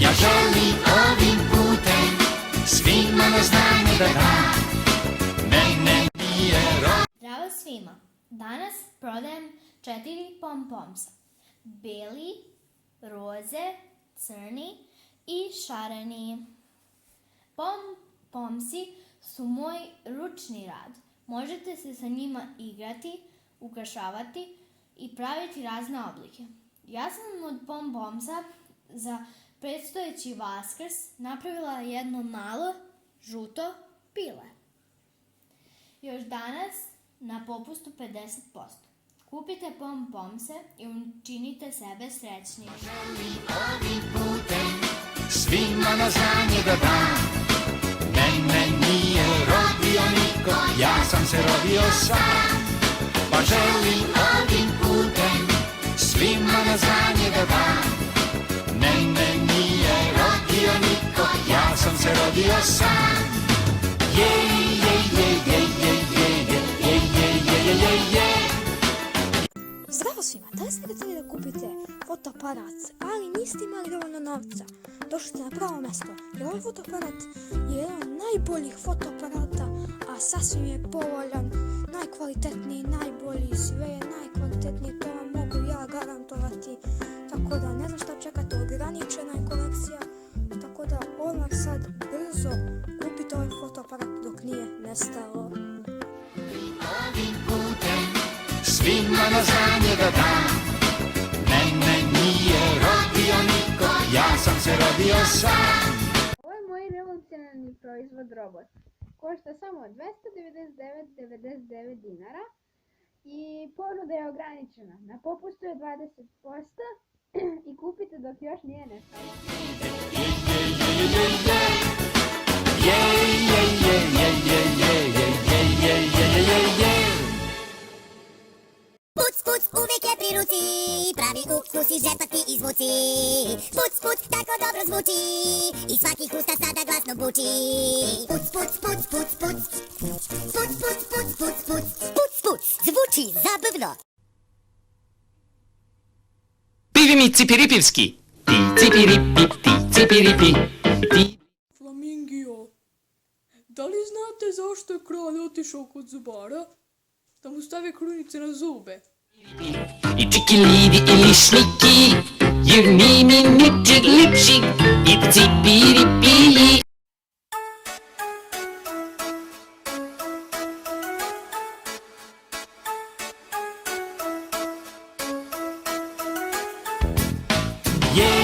Ja želim ovim putem svima na znanje da dam. Mene nije Zdravo svima! Danas prodajem 4 pompomsa. Beli, roze, crni i šareni. Pompomsi su moj ručni rad. Možete se sa njima igrati, ukrašavati i praviti razne oblike. Ja sam od pompomsa za predstojeći Vaskrs napravila jedno malo žuto pile. Još danas na popustu 50%. Kupite pompomse i učinite sebe srećnim. želim ovim putem svima na znanje da dam. Mene nije rodio niko, ja sam se rodio sam. Pa želim ovim putem svima na znanje da dam. Mene nije rodio niko, ja sam se rodio sam. Zdravo svima, da li ste htjeli da kupite fotoaparat, ali niste imali dovoljno novca? Došli ste na pravo mjesto, jer ovaj fotoaparat je jedan od najboljih fotoaparata, a sasvim je povoljan, najkvalitetniji, najbolji, sve je najkvalitetniji, to vam mogu ja garantovati. Tako da ne znam šta čekate, ograničena je kolekcija, tako da odmah sad brzo kupite ovaj fotoaparat dok nije nestalo. Ovim putem svima na znanje da dam. Mene nije rodio niko, ja sam se rodio sam. Ovo je moj revolucionarni proizvod robot. Košta samo 299,99 dinara i ponuda je ograničena. Na popustu je 20% i kupite dok još nije nestalo. Puc, puc, uvijek je pri ruci, pravi ukus iz džepa ti izvuci. Puc, puc, tako dobro zvuči, i svakih usta sada glasno buči. Puc, puc, puc, puc, puc, puc, puc, puc, puc, puc, puc, puc, zvuči zabavno. Pivi mi cipiripivski, ti cipiripi, ti cipiripi, ti... Flamingio, da li znate zašto je kralj otišao kod zubara? Da mu stave krunice na zube. I čikilidi i lišniki, jer mi ničeg lipšig, i cipiripi. Yeah.